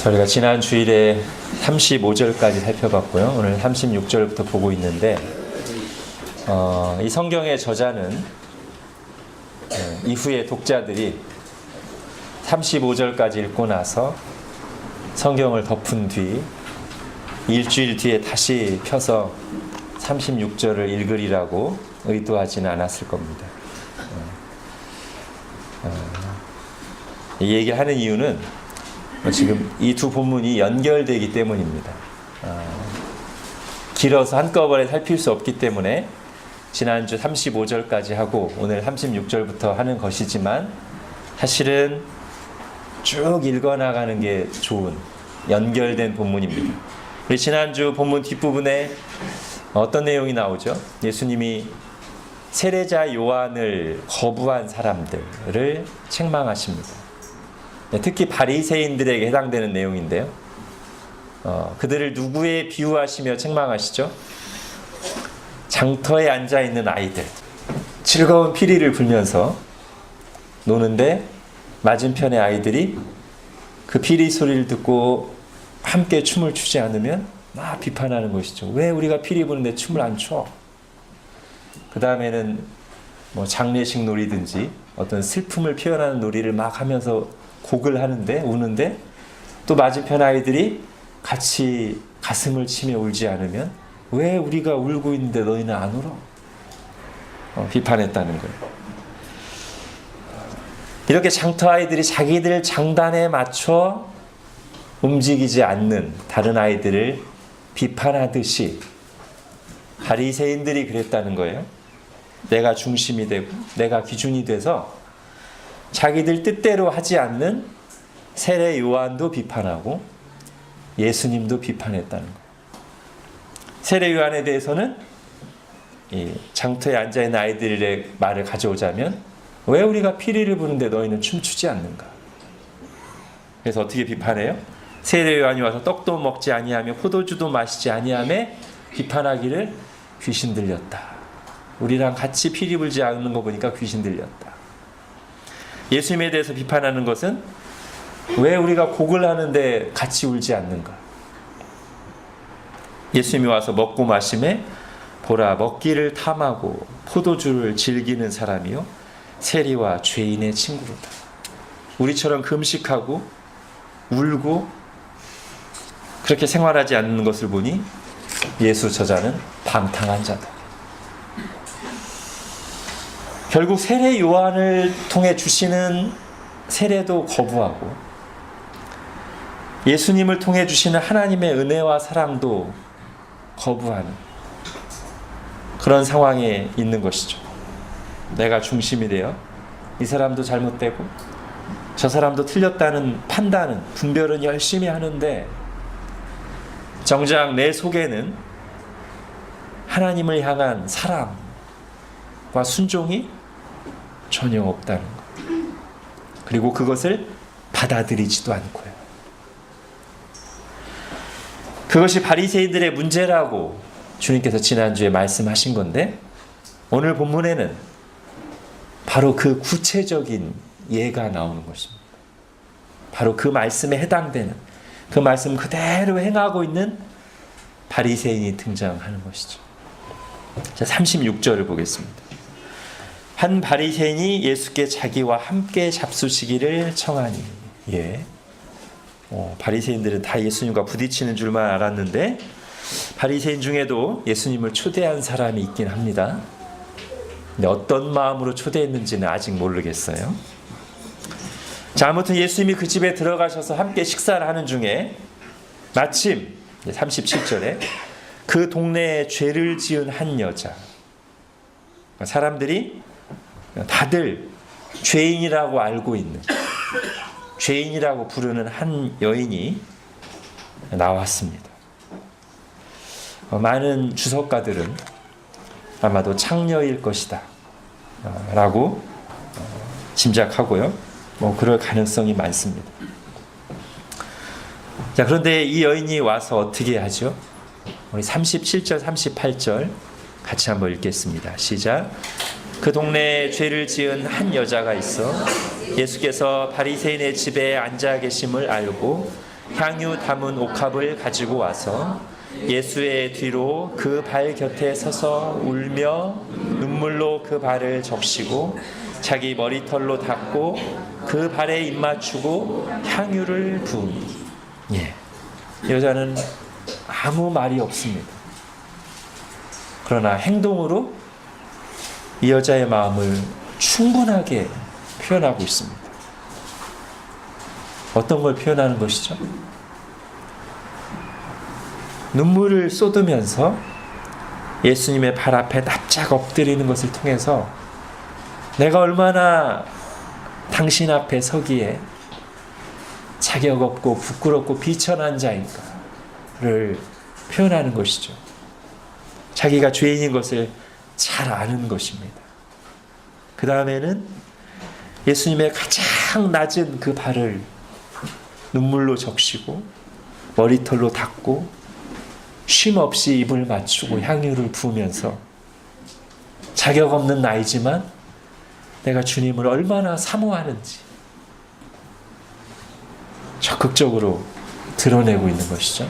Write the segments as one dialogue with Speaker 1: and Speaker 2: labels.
Speaker 1: 저희가 지난 주일에 35절까지 살펴봤고요. 오늘 36절부터 보고 있는데 이 성경의 저자는 이후에 독자들이 35절까지 읽고 나서 성경을 덮은 뒤 일주일 뒤에 다시 펴서 36절을 읽으리라고 의도하지는 않았을 겁니다. 이 얘기하는 이유는 지금 이 두 본문이 연결되기 때문입니다. 길어서 한꺼번에 살필 수 없기 때문에 지난주 35절까지 하고 오늘 36절부터 하는 것이지만 사실은 쭉 읽어나가는 게 좋은 연결된 본문입니다. 우리 지난주 본문 뒷부분에 어떤 내용이 나오죠? 예수님이 세례자 요한을 거부한 사람들을 책망하십니다. 특히 바리새인들에게 해당되는 내용인데요. 그들을 누구에 비유하시며 책망하시죠? 장터에 앉아있는 아이들, 즐거운 피리를 불면서 노는데 맞은편의 아이들이 그 피리 소리를 듣고 함께 춤을 추지 않으면 막 비판하는 것이죠. 왜 우리가 피리 부는데 춤을 안 춰? 그 다음에는 뭐 장례식 놀이든지 어떤 슬픔을 표현하는 놀이를 막 하면서 곡을 하는데 우는데 또 맞은편 아이들이 같이 가슴을 치며 울지 않으면 왜 우리가 울고 있는데 너희는 안 울어? 비판했다는 거예요. 이렇게 장터 아이들이 자기들 장단에 맞춰 움직이지 않는 다른 아이들을 비판하듯이 바리새인들이 그랬다는 거예요. 내가 중심이 되고 내가 기준이 돼서 자기들 뜻대로 하지 않는 세례 요한도 비판하고 예수님도 비판했다는 거예요. 세례 요한에 대해서는 이 장터에 앉아있는 아이들의 말을 가져오자면 왜 우리가 피리를 부는데 너희는 춤추지 않는가? 그래서 어떻게 비판해요? 세례 요한이 와서 떡도 먹지 아니하며 포도주도 마시지 아니하며 비판하기를 귀신 들렸다. 우리랑 같이 피리 불지 않는 거 보니까 귀신 들렸다. 예수님에 대해서 비판하는 것은 왜 우리가 곡을 하는데 같이 울지 않는가? 예수님이 와서 먹고 마심에 보라 먹기를 탐하고 포도주를 즐기는 사람이요 세리와 죄인의 친구로다. 우리처럼 금식하고 울고 그렇게 생활하지 않는 것을 보니 예수 저자는 방탕한 자다. 결국 세례 요한을 통해 주시는 세례도 거부하고 예수님을 통해 주시는 하나님의 은혜와 사랑도 거부하는 그런 상황에 있는 것이죠. 내가 중심이 되어 이 사람도 잘못되고 저 사람도 틀렸다는 판단은 분별은 열심히 하는데 정작 내 속에는 하나님을 향한 사랑과 순종이 전혀 없다는 것. 그리고 그것을 받아들이지도 않고요. 그것이 바리새인들의 문제라고 주님께서 지난주에 말씀하신 건데 오늘 본문에는 바로 그 구체적인 예가 나오는 것입니다. 바로 그 말씀에 해당되는 그 말씀 그대로 행하고 있는 바리새인이 등장하는 것이죠. 자, 36절을 보겠습니다. 한 바리새인이 예수께 자기와 함께 잡수시기를 청하니. 예. 바리새인들은 다 예수님과 부딪히는 줄만 알았는데 바리새인 중에도 예수님을 초대한 사람이 있긴 합니다. 근데 어떤 마음으로 초대했는지는 아직 모르겠어요. 자, 아무튼 예수님이 그 집에 들어가셔서 함께 식사를 하는 중에 마침 37절에 그 동네에 죄를 지은 한 여자, 사람들이 다들 죄인이라고 알고 있는 죄인이라고 부르는 한 여인이 나왔습니다. 많은 주석가들은 아마도 창녀일 것이다 라고 짐작하고요. 그럴 가능성이 많습니다. 자, 그런데 이 여인이 와서 어떻게 하죠? 우리 37절, 38절 같이 한번 읽겠습니다. 시작. 그 동네에 죄를 지은 한 여자가 있어 예수께서 바리새인의 집에 앉아 계심을 알고 향유 담은 옥합을 가지고 와서 예수의 뒤로 그 발 곁에 서서 울며 눈물로 그 발을 적시고 자기 머리털로 닦고 그 발에 입 맞추고 향유를 부으니. 여자는 아무 말이 없습니다. 그러나 행동으로 이 여자의 마음을 충분하게 표현하고 있습니다. 어떤 걸 표현하는 것이죠? 눈물을 쏟으면서 예수님의 발 앞에 납작 엎드리는 것을 통해서 내가 얼마나 당신 앞에 서기에 자격 없고 부끄럽고 비천한 자인가를 표현하는 것이죠. 자기가 죄인인 것을 잘 아는 것입니다. 그 다음에는 예수님의 가장 낮은 그 발을 눈물로 적시고 머리털로 닦고 쉼 없이 입을 맞추고 향유를 부으면서 자격 없는 나이지만 내가 주님을 얼마나 사모하는지 적극적으로 드러내고 있는 것이죠.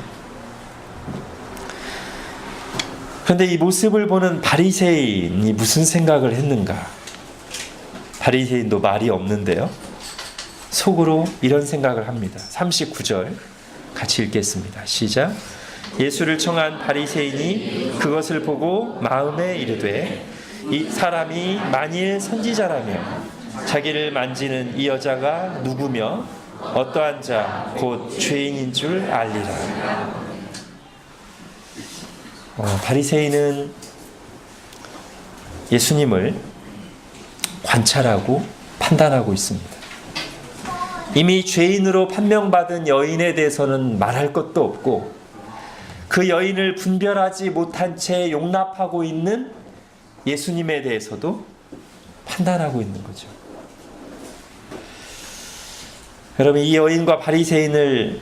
Speaker 1: 그런데 이 모습을 보는 바리새인이 무슨 생각을 했는가? 바리새인도 말이 없는데요. 속으로 이런 생각을 합니다. 39절 같이 읽겠습니다. 시작. 예수를 청한 바리새인이 그것을 보고 마음에 이르되 이 사람이 만일 선지자라며 자기를 만지는 이 여자가 누구며 어떠한 자 곧 죄인인 줄 알리라. 바리새인은 예수님을 관찰하고 판단하고 있습니다. 이미 죄인으로 판명받은 여인에 대해서는 말할 것도 없고 그 여인을 분별하지 못한 채 용납하고 있는 예수님에 대해서도 판단하고 있는 거죠. 여러분, 이 여인과 바리새인을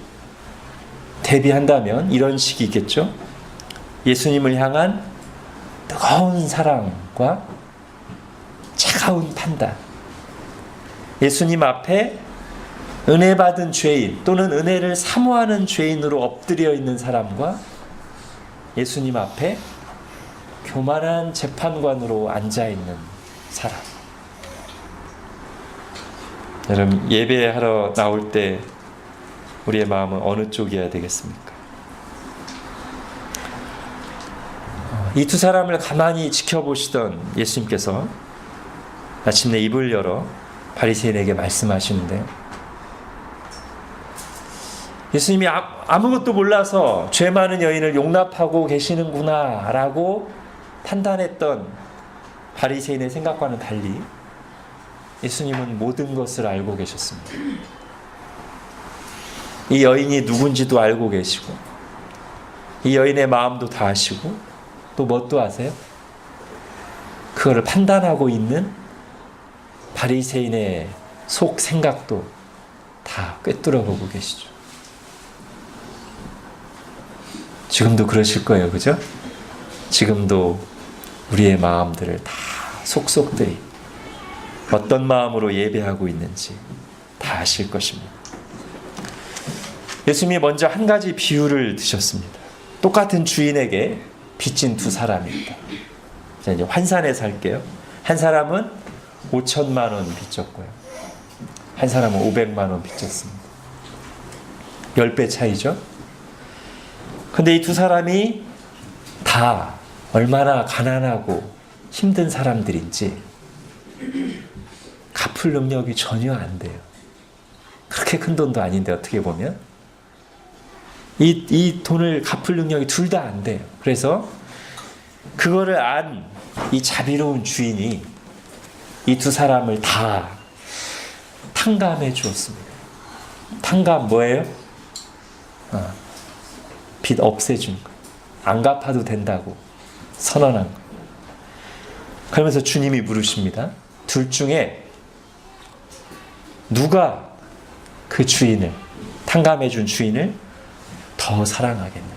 Speaker 1: 대비한다면 이런 식이겠죠. 예수님을 향한 뜨거운 사랑과 차가운 판단. 예수님 앞에 은혜 받은 죄인 또는 은혜를 사모하는 죄인으로 엎드려 있는 사람과 예수님 앞에 교만한 재판관으로 앉아 있는 사람. 여러분, 예배하러 나올 때 우리의 마음은 어느 쪽이어야 되겠습니까? 이 두 사람을 가만히 지켜보시던 예수님께서 마침내 입을 열어 바리새인에게 말씀하시는데요. 예수님이 아무것도 몰라서 죄 많은 여인을 용납하고 계시는구나 라고 판단했던 바리새인의 생각과는 달리 예수님은 모든 것을 알고 계셨습니다. 이 여인이 누군지도 알고 계시고 이 여인의 마음도 다 아시고 또 뭣도 아세요? 그거를 판단하고 있는 바리새인의 속 생각도 다 꿰뚫어 보고 계시죠. 지금도 그러실 거예요, 그죠? 지금도 우리의 마음들을 다 속속들이 어떤 마음으로 예배하고 있는지 다 아실 것입니다. 예수님이 먼저 한 가지 비유를 드셨습니다. 똑같은 주인에게 빚진 두 사람입니다. 자, 이제 환산해서 할게요. 한 사람은 5천만 원 빚졌고요. 한 사람은 500만 원 빚졌습니다. 10배 차이죠? 근데 이 두 사람이 다 얼마나 가난하고 힘든 사람들인지 갚을 능력이 전혀 안 돼요. 그렇게 큰 돈도 아닌데 어떻게 보면 이 돈을 갚을 능력이 둘 다 안 돼요. 그래서 그거를 안 이 자비로운 주인이 이 두 사람을 다 탕감해 주었습니다. 탕감 뭐예요? 빚 없애준 거. 안 갚아도 된다고 선언한 거. 그러면서 주님이 물으십니다. 둘 중에 누가 그 주인을, 탕감해 준 주인을 더 사랑하겠느냐?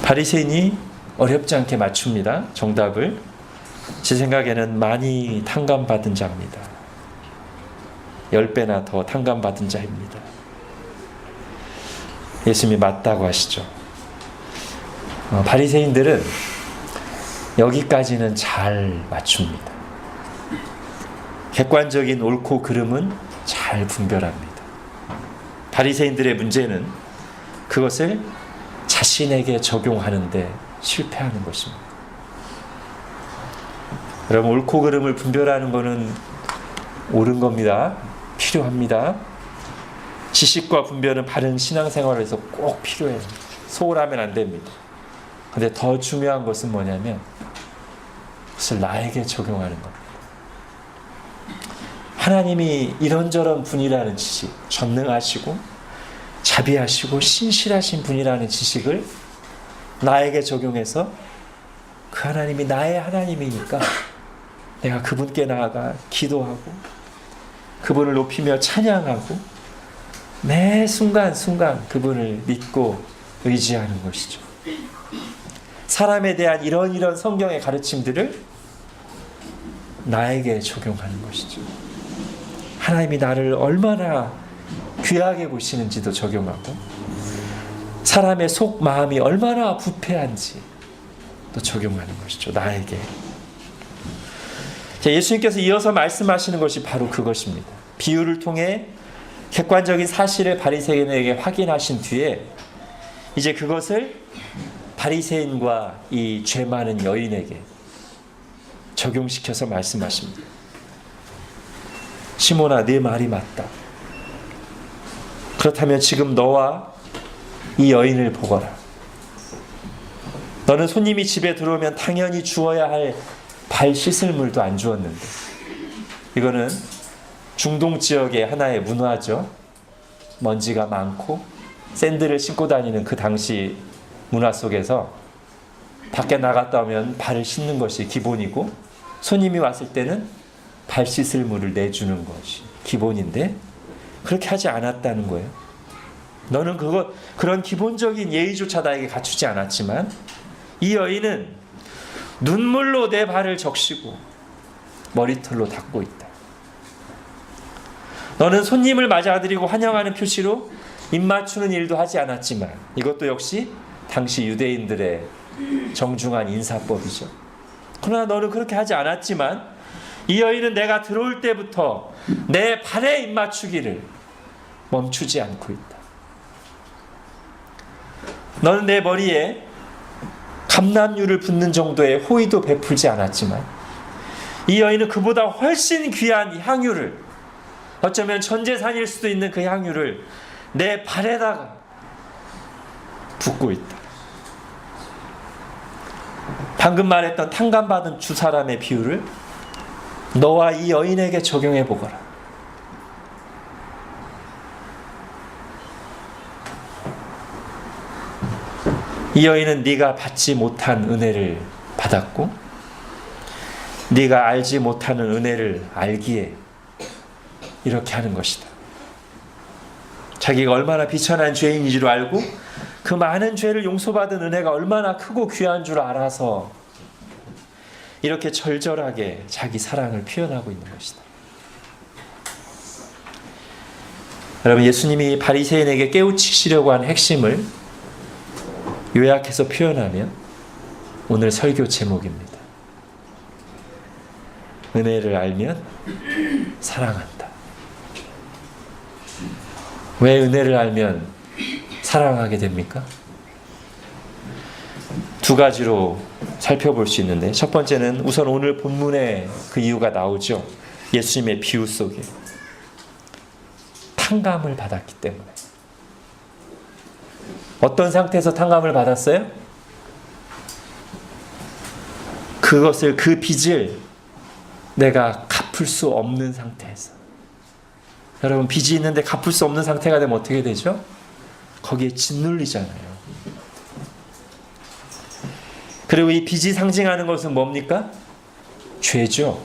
Speaker 1: 바리새인이 어렵지 않게 맞춥니다. 정답을. 제 생각에는 많이 탕감받은 자입니다. 10배나 더 탕감받은 자입니다. 예수님이 맞다고 하시죠. 바리새인들은 여기까지는 잘 맞춥니다. 객관적인 옳고 그름은 잘 분별합니다. 바리새인들의 문제는 그것을 자신에게 적용하는데 실패하는 것입니다. 여러분, 옳고 그름을 분별하는 것은 옳은 겁니다. 필요합니다. 지식과 분별은 바른 신앙생활에서 꼭 필요해요. 소홀하면 안 됩니다. 근데 더 중요한 것은 뭐냐면 그것을 나에게 적용하는 겁니다. 하나님이 이런저런 분이라는 지식, 전능하시고 자비하시고 신실하신 분이라는 지식을 나에게 적용해서 그 하나님이 나의 하나님이니까 내가 그분께 나아가 기도하고 그분을 높이며 찬양하고 매 순간순간 그분을 믿고 의지하는 것이죠. 사람에 대한 이런 성경의 가르침들을 나에게 적용하는 것이죠. 하나님이 나를 얼마나 귀하게 보시는지도 적용하고 사람의 속 마음이 얼마나 부패한지 또 적용하는 것이죠. 나에게. 예수님께서 이어서 말씀하시는 것이 바로 그것입니다. 비유를 통해 객관적인 사실을 바리새인에게 확인하신 뒤에 이제 그것을 바리새인과 이 죄 많은 여인에게 적용시켜서 말씀하십니다. 시몬아, 네 말이 맞다. 그렇다면 지금 너와 이 여인을 보거라. 너는 손님이 집에 들어오면 당연히 주어야 할 발 씻을 물도 안 주었는데, 이거는 중동 지역의 하나의 문화죠. 먼지가 많고 샌들을 신고 다니는 그 당시 문화 속에서 밖에 나갔다 오면 발을 씻는 것이 기본이고 손님이 왔을 때는 발 씻을 물을 내주는 것이 기본인데 그렇게 하지 않았다는 거예요. 너는 그런 기본적인 예의조차 나에게 갖추지 않았지만 이 여인은 눈물로 내 발을 적시고 머리털로 닦고 있다. 너는 손님을 맞아들이고 환영하는 표시로 입 맞추는 일도 하지 않았지만 이것도 역시 당시 유대인들의 정중한 인사법이죠. 그러나 너는 그렇게 하지 않았지만 이 여인은 내가 들어올 때부터 내 발에 입 맞추기를 멈추지 않고 있다. 너는 내 머리에 감람유를 붓는 정도의 호의도 베풀지 않았지만 이 여인은 그보다 훨씬 귀한 향유를, 어쩌면 전 재산일 수도 있는 그 향유를 내 발에다가 붓고 있다. 방금 말했던 탕감받은 주 사람의 비유를 너와 이 여인에게 적용해 보거라. 이 여인은 네가 받지 못한 은혜를 받았고 네가 알지 못하는 은혜를 알기에 이렇게 하는 것이다. 자기가 얼마나 비천한 죄인인 줄 알고 그 많은 죄를 용서받은 은혜가 얼마나 크고 귀한 줄 알아서 이렇게 절절하게 자기 사랑을 표현하고 있는 것이다. 여러분, 예수님이 바리새인에게 깨우치시려고 한 핵심을 요약해서 표현하면 오늘 설교 제목입니다. 은혜를 알면 사랑한다. 왜 은혜를 알면 사랑하게 됩니까? 두 가지로 살펴볼 수 있는데, 첫 번째는 우선 오늘 본문에 그 이유가 나오죠. 예수님의 비유 속에 탕감을 받았기 때문에. 어떤 상태에서 탕감을 받았어요? 그 빚을 내가 갚을 수 없는 상태에서. 여러분, 빚이 있는데 갚을 수 없는 상태가 되면 어떻게 되죠? 거기에 짓눌리잖아요. 그리고 이 빚이 상징하는 것은 뭡니까? 죄죠.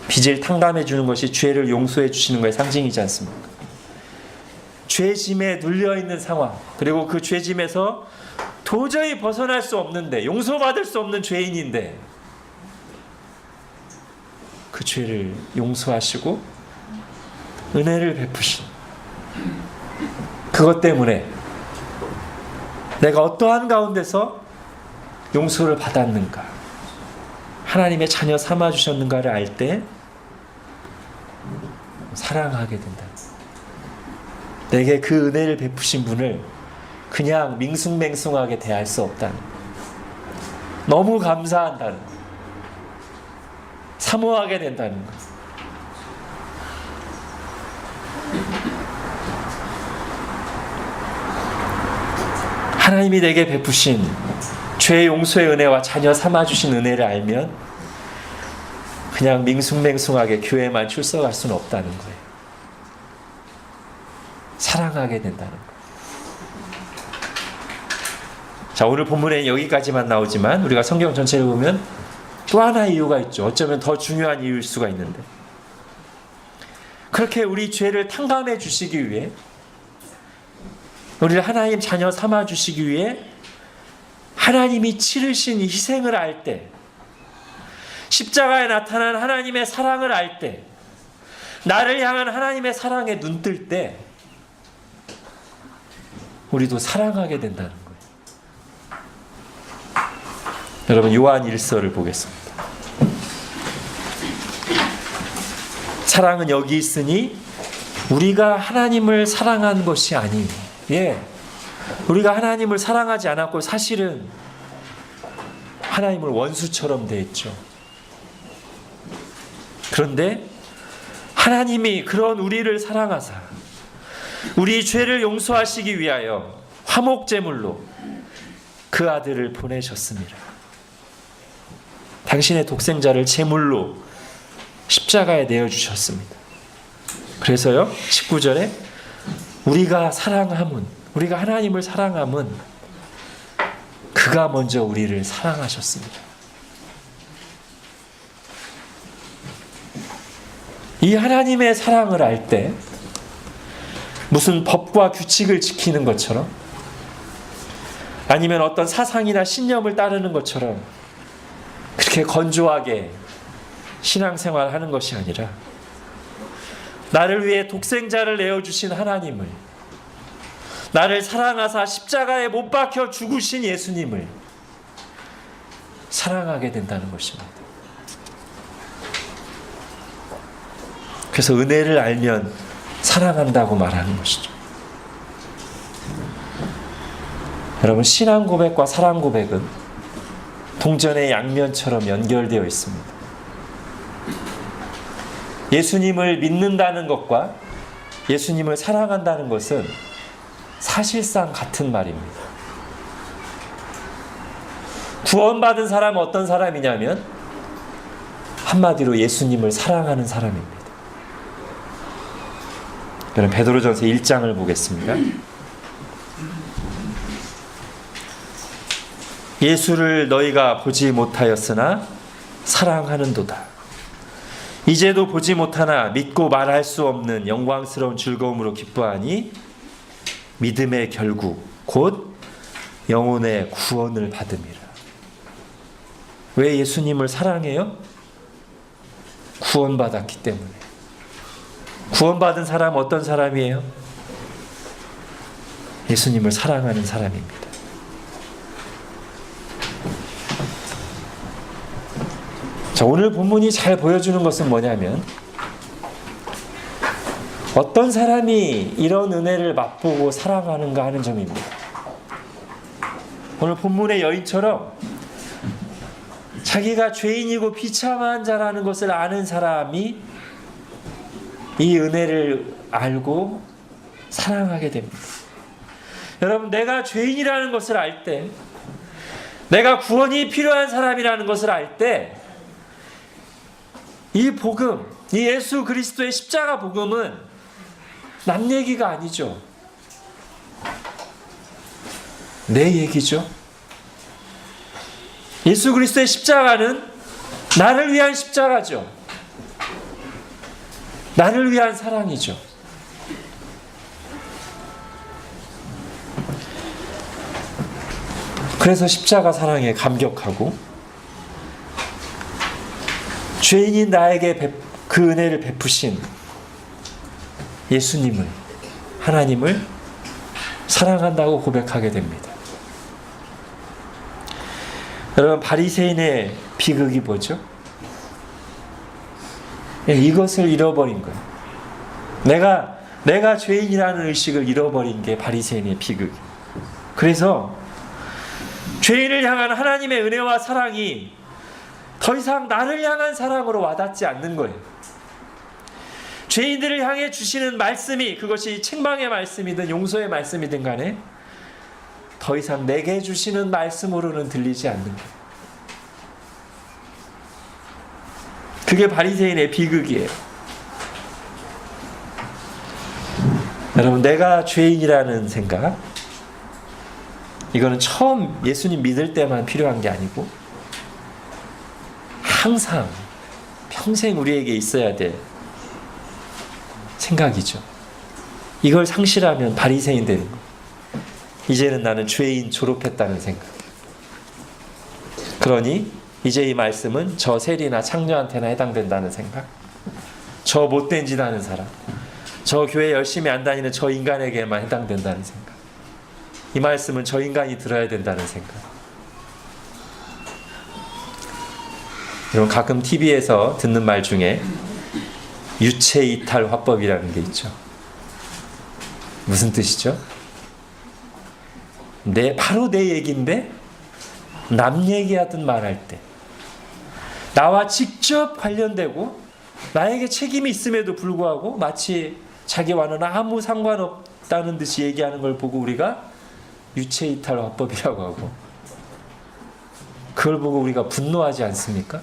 Speaker 1: 빚을 탕감해 주는 것이 죄를 용서해 주시는 것의 상징이지 않습니까? 죄짐에 눌려있는 상황, 그리고 그 죄짐에서 도저히 벗어날 수 없는데, 용서받을 수 없는 죄인인데 그 죄를 용서하시고 은혜를 베푸신, 그것 때문에 내가 어떠한 가운데서 용서를 받았는가, 하나님의 자녀 삼아주셨는가를 알 때 사랑하게 된다. 내게 그 은혜를 베푸신 분을 그냥 밍숭맹숭하게 대할 수 없다는, 너무 감사한다는, 사모하게 된다는 것. 하나님이 내게 베푸신 죄 용서의 은혜와 자녀 삼아주신 은혜를 알면 그냥 밍숭맹숭하게 교회만 출석할 수는 없다는 거예요. 사랑하게 된다는 거예요. 자, 오늘 본문에 여기까지만 나오지만 우리가 성경 전체를 보면 또 하나의 이유가 있죠. 어쩌면 더 중요한 이유일 수가 있는데, 그렇게 우리 죄를 탕감해 주시기 위해, 우리를 하나님 자녀 삼아 주시기 위해 하나님이 치르신 이 희생을 알 때, 십자가에 나타난 하나님의 사랑을 알 때, 나를 향한 하나님의 사랑에 눈 뜰 때 우리도 사랑하게 된다는 거예요. 여러분, 요한 1서를 보겠습니다. 사랑은 여기 있으니 우리가 하나님을 사랑한 것이 아니. 우리가 하나님을 사랑하지 않았고 사실은 하나님을 원수처럼 대했죠. 그런데 하나님이 그런 우리를 사랑하사 우리 죄를 용서하시기 위하여 화목제물로 그 아들을 보내셨습니다. 당신의 독생자를 제물로 십자가에 내어주셨습니다. 그래서요, 19절에 우리가 사랑함은, 우리가 하나님을 사랑함은 그가 먼저 우리를 사랑하셨습니다. 이 하나님의 사랑을 알 때 무슨 법과 규칙을 지키는 것처럼, 아니면 어떤 사상이나 신념을 따르는 것처럼 그렇게 건조하게 신앙생활 하는 것이 아니라, 나를 위해 독생자를 내어주신 하나님을, 나를 사랑하사 십자가에 못 박혀 죽으신 예수님을 사랑하게 된다는 것입니다. 그래서 은혜를 알면 사랑한다고 말하는 것이죠. 여러분, 신앙 고백과 사랑 고백은 동전의 양면처럼 연결되어 있습니다. 예수님을 믿는다는 것과 예수님을 사랑한다는 것은 사실상 같은 말입니다. 구원받은 사람은 어떤 사람이냐면 한마디로 예수님을 사랑하는 사람입니다. 그럼 베드로전서 1장을 보겠습니다. 예수를 너희가 보지 못하였으나 사랑하는도다. 이제도 보지 못하나 믿고 말할 수 없는 영광스러운 즐거움으로 기뻐하니 믿음의 결국 곧 영혼의 구원을 받음이라. 왜 예수님을 사랑해요? 구원받았기 때문에. 구원받은 사람 어떤 사람이에요? 예수님을 사랑하는 사람입니다. 자, 오늘 본문이 잘 보여주는 것은 뭐냐면, 어떤 사람이 이런 은혜를 맛보고 사랑하는가 하는 점입니다. 오늘 본문의 여인처럼 자기가 죄인이고 비참한 자라는 것을 아는 사람이 이 은혜를 알고 사랑하게 됩니다. 여러분, 내가 죄인이라는 것을 알 때, 내가 구원이 필요한 사람이라는 것을 알 때, 이 복음, 이 예수 그리스도의 십자가 복음은 남 얘기가 아니죠. 내 얘기죠. 예수 그리스도의 십자가는 나를 위한 십자가죠. 나를 위한 사랑이죠. 그래서 십자가 사랑에 감격하고 죄인인 나에게 그 은혜를 베푸신 예수님을, 하나님을 사랑한다고 고백하게 됩니다. 여러분, 바리새인의 비극이 뭐죠? 이것을 잃어버린 거예요. 내가 죄인이라는 의식을 잃어버린 게 바리새인의 비극이에요. 그래서 죄인을 향한 하나님의 은혜와 사랑이 더 이상 나를 향한 사랑으로 와닿지 않는 거예요. 죄인들을 향해 주시는 말씀이, 그것이 책망의 말씀이든 용서의 말씀이든 간에 더 이상 내게 주시는 말씀으로는 들리지 않는 거예요. 그게 바리새인의 비극이에요. 여러분, 내가 죄인이라는 생각, 이거는 처음 예수님 믿을 때만 필요한 게 아니고 항상 평생 우리에게 있어야 될 생각이죠. 이걸 상실하면 바리새인 되는 거예요. 이제는 나는 죄인 졸업했다는 생각. 그러니 이제 이 말씀은 저 세리나 창녀한테나 해당된다는 생각, 저 못된 짓 하는 사람, 저 교회 열심히 안 다니는 저 인간에게만 해당된다는 생각, 이 말씀은 저 인간이 들어야 된다는 생각. 여러분, 가끔 TV에서 듣는 말 중에 유체이탈 화법이라는 게 있죠. 무슨 뜻이죠? 바로 내 얘기인데 남 얘기하든 말할 때 나와 직접 관련되고 나에게 책임이 있음에도 불구하고 마치 자기와는 아무 상관없다는 듯이 얘기하는 걸 보고 우리가 유체이탈 화법이라고 하고, 그걸 보고 우리가 분노하지 않습니까?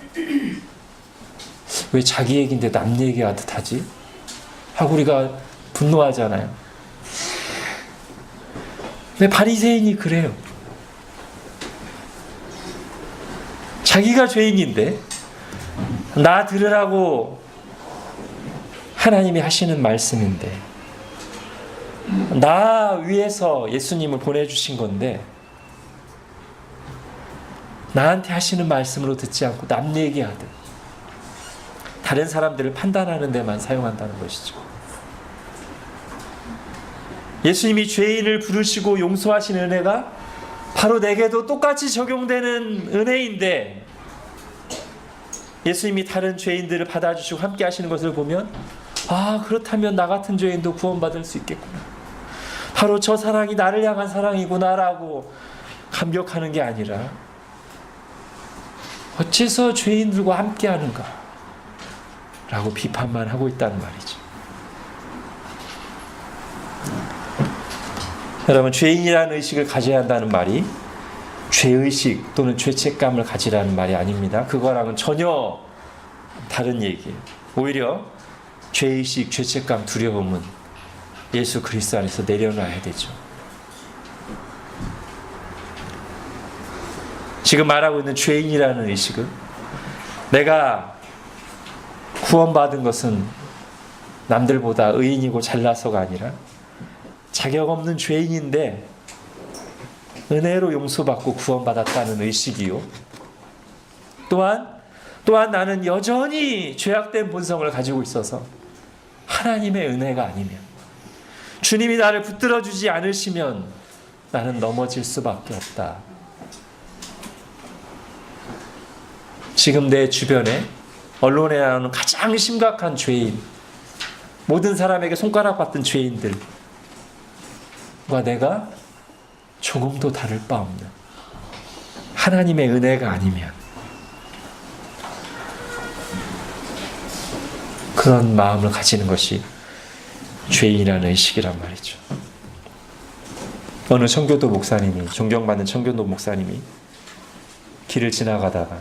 Speaker 1: 왜 자기 얘기인데 남 얘기하듯 하지? 하고 우리가 분노하잖아요. 근데 바리새인이 그래요. 자기가 죄인인데 나 들으라고 하나님이 하시는 말씀인데, 나 위해서 예수님을 보내주신 건데 나한테 하시는 말씀으로 듣지 않고 남 얘기하듯 다른 사람들을 판단하는 데만 사용한다는 것이죠. 예수님이 죄인을 부르시고 용서하신 은혜가 바로 내게도 똑같이 적용되는 은혜인데, 예수님이 다른 죄인들을 받아주시고 함께 하시는 것을 보면, 아, 그렇다면 나 같은 죄인도 구원받을 수 있겠구나, 바로 저 사랑이 나를 향한 사랑이구나라고 감격하는 게 아니라, 어째서 죄인들과 함께 하는가 라고 비판만 하고 있다는 말이죠. 여러분, 죄인이라는 의식을 가져야 한다는 말이 죄의식 또는 죄책감을 가지라는 말이 아닙니다. 그거랑은 전혀 다른 얘기예요. 오히려 죄의식, 죄책감, 두려움은 예수 그리스도 안에서 내려놔야 되죠. 지금 말하고 있는 죄인이라는 의식은 내가 구원받은 것은 남들보다 의인이고 잘나서가 아니라 자격 없는 죄인인데 은혜로 용서받고 구원받았다는 의식이요, 또한 나는 여전히 죄악된 본성을 가지고 있어서 하나님의 은혜가 아니면, 주님이 나를 붙들어 주지 않으시면 나는 넘어질 수밖에 없다. 지금 내 주변에 언론에 나오는 가장 심각한 죄인, 모든 사람에게 손가락 받던 죄인들과 내가 조금도 다를 바 없는 하나님의 은혜가 아니면, 그런 마음을 가지는 것이 죄인이라는 의식이란 말이죠. 어느 청교도 목사님이, 존경받는 청교도 목사님이 길을 지나가다가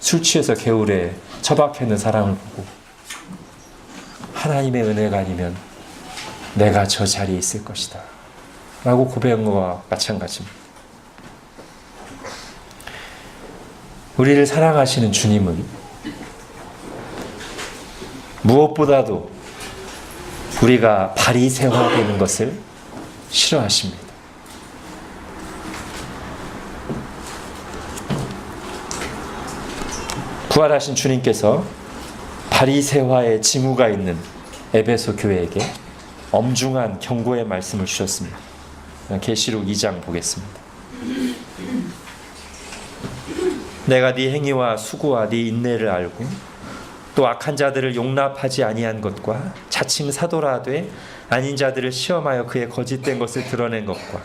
Speaker 1: 술 취해서 개울에 처박혀 있는 사람을 보고, 하나님의 은혜가 아니면 내가 저 자리에 있을 것이다 라고 고백한 것과 마찬가지입니다. 우리를 사랑하시는 주님은 무엇보다도 우리가 바리새화되는 것을 싫어하십니다. 부활하신 주님께서 바리새화의 징후가 있는 에베소 교회에게 엄중한 경고의 말씀을 주셨습니다. 계시록 2장 보겠습니다. 내가 네 행위와 수고와 네 인내를 알고 또 악한 자들을 용납하지 아니한 것과 자칭 사도라 되 아닌 자들을 시험하여 그의 거짓된 것을 드러낸 것과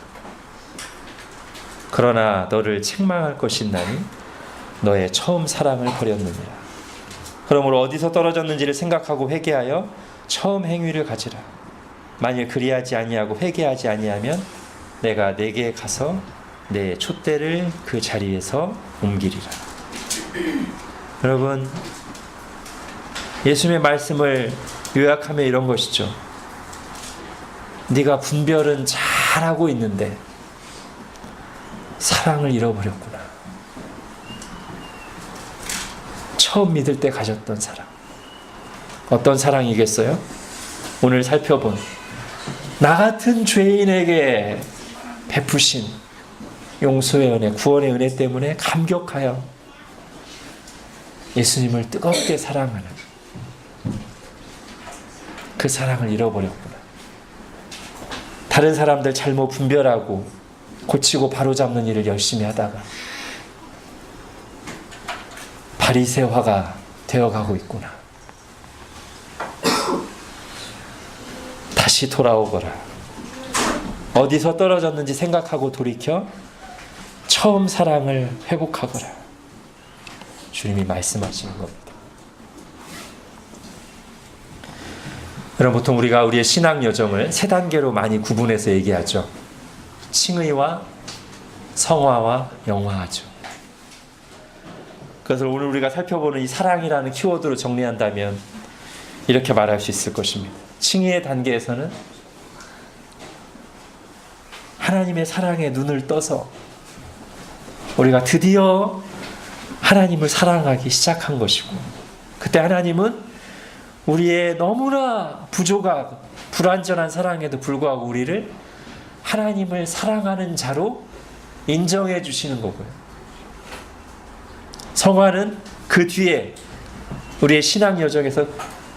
Speaker 1: 그러나 너를 책망할 것이나니 너의 처음 사랑을 버렸느니라. 그러므로 어디서 떨어졌는지를 생각하고 회개하여 처음 행위를 가지라. 만일 그리하지 아니하고 회개하지 아니하면 내가 내게 가서 내 촛대를 그 자리에서 옮기리라. 여러분, 예수님의 말씀을 요약하면 이런 것이죠. 네가 분별은 잘하고 있는데 사랑을 잃어버렸구나. 처음 믿을 때 가졌던 사랑. 어떤 사랑이겠어요? 오늘 살펴본 나 같은 죄인에게 베푸신 용서의 은혜, 구원의 은혜 때문에 감격하여 예수님을 뜨겁게 사랑하는 그 사랑을 잃어버렸구나. 다른 사람들 잘못 분별하고 고치고 바로잡는 일을 열심히 하다가 바리새화가 되어가고 있구나. 다시 돌아오거라. 어디서 떨어졌는지 생각하고 돌이켜 처음 사랑을 회복하거라. 주님이 말씀하시는 겁니다. 여러분, 보통 우리가 우리의 신앙 여정을 세 단계로 많이 구분해서 얘기하죠. 칭의와 성화와 영화하죠. 그래서 오늘 우리가 살펴보는 이 사랑이라는 키워드로 정리한다면 이렇게 말할 수 있을 것입니다. 칭의의 단계에서는 하나님의 사랑에 눈을 떠서 우리가 드디어 하나님을 사랑하기 시작한 것이고, 그때 하나님은 우리의 너무나 부족하고 불완전한 사랑에도 불구하고 우리를 하나님을 사랑하는 자로 인정해 주시는 거고요. 성화는 그 뒤에 우리의 신앙 여정에서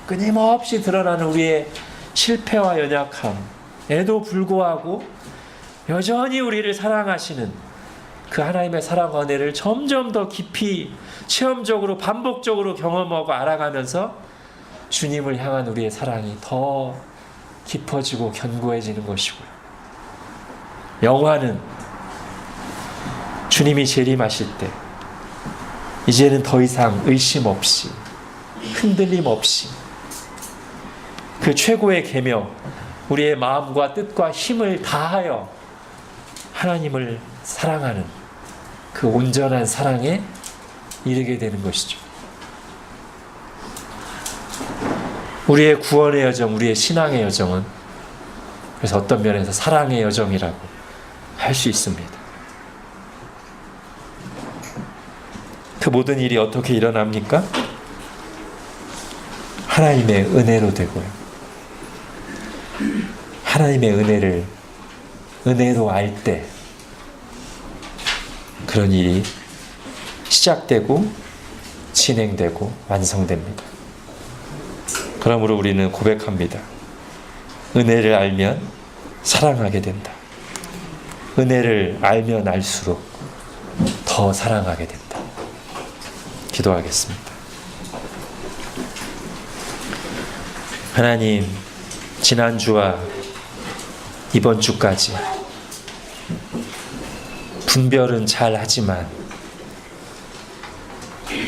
Speaker 1: 끊임없이 드러나는 우리의 실패와 연약함에도 불구하고 여전히 우리를 사랑하시는 그 하나님의 사랑 은혜를 점점 더 깊이 체험적으로 반복적으로 경험하고 알아가면서 주님을 향한 우리의 사랑이 더 깊어지고 견고해지는 것이고요. 영화는 주님이 재림하실 때 이제는 더 이상 의심 없이 흔들림 없이 그 최고의 계명, 우리의 마음과 뜻과 힘을 다하여 하나님을 사랑하는 그 온전한 사랑에 이르게 되는 것이죠. 우리의 구원의 여정, 우리의 신앙의 여정은 그래서 어떤 면에서 사랑의 여정이라고 할 수 있습니다. 그 모든 일이 어떻게 일어납니까? 하나님의 은혜로 되고요. 하나님의 은혜를 은혜로 알 때 그런 일이 시작되고 진행되고 완성됩니다. 그러므로 우리는 고백합니다. 은혜를 알면 사랑하게 된다. 은혜를 알면 알수록 더 사랑하게 된다. 기도하겠습니다. 하나님, 지난주와 이번 주까지 분별은 잘 하지만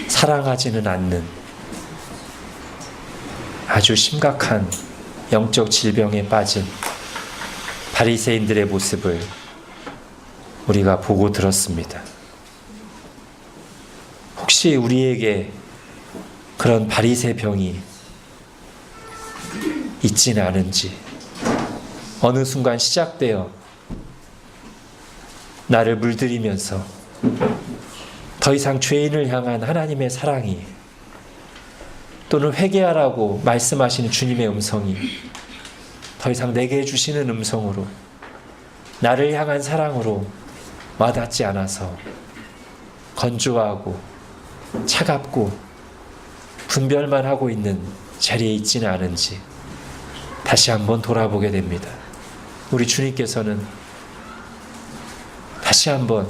Speaker 1: 사랑하지는 않는 아주 심각한 영적 질병에 빠진 바리새인들의 모습을 우리가 보고 들었습니다. 혹시 우리에게 그런 바리새 병이 있지는 않은지, 어느 순간 시작되어 나를 물들이면서 더 이상 죄인을 향한 하나님의 사랑이 또는 회개하라고 말씀하시는 주님의 음성이 더 이상 내게 주시는 음성으로 나를 향한 사랑으로 와닿지 않아서 건조하고 차갑고 분별만 하고 있는 자리에 있지는 않은지 다시 한번 돌아보게 됩니다. 우리 주님께서는 다시 한번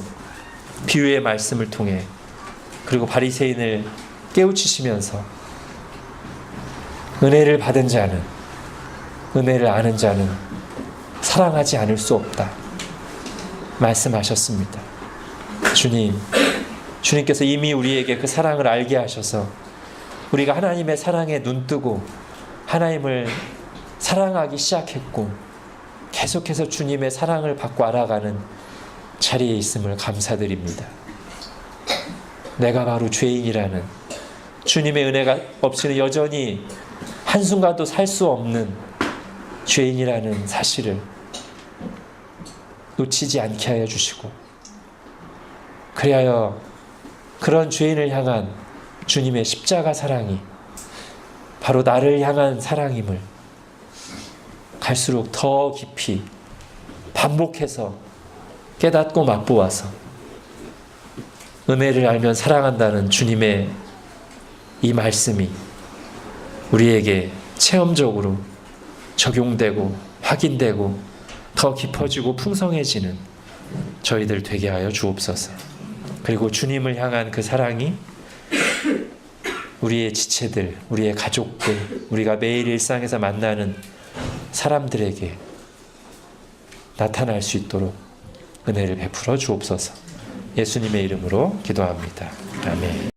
Speaker 1: 비유의 말씀을 통해 그리고 바리새인을 깨우치시면서 은혜를 받은 자는, 은혜를 아는 자는 사랑하지 않을 수 없다 말씀하셨습니다. 주님께서 이미 우리에게 그 사랑을 알게 하셔서 우리가 하나님의 사랑에 눈뜨고 하나님을 사랑하기 시작했고 계속해서 주님의 사랑을 받고 알아가는 자리에 있음을 감사드립니다. 내가 바로 죄인이라는, 주님의 은혜가 없이는 여전히 한순간도 살 수 없는 죄인이라는 사실을 놓치지 않게 하여 주시고, 그리하여 그런 죄인을 향한 주님의 십자가 사랑이 바로 나를 향한 사랑임을 갈수록 더 깊이 반복해서 깨닫고 맛보아서 은혜를 알면 사랑한다는 주님의 이 말씀이 우리에게 체험적으로 적용되고 확인되고 더 깊어지고 풍성해지는 저희들 되게 하여 주옵소서. 그리고 주님을 향한 그 사랑이 우리의 지체들, 우리의 가족들, 우리가 매일 일상에서 만나는 사람들에게 나타날 수 있도록 은혜를 베풀어 주옵소서. 예수님의 이름으로 기도합니다. 아멘.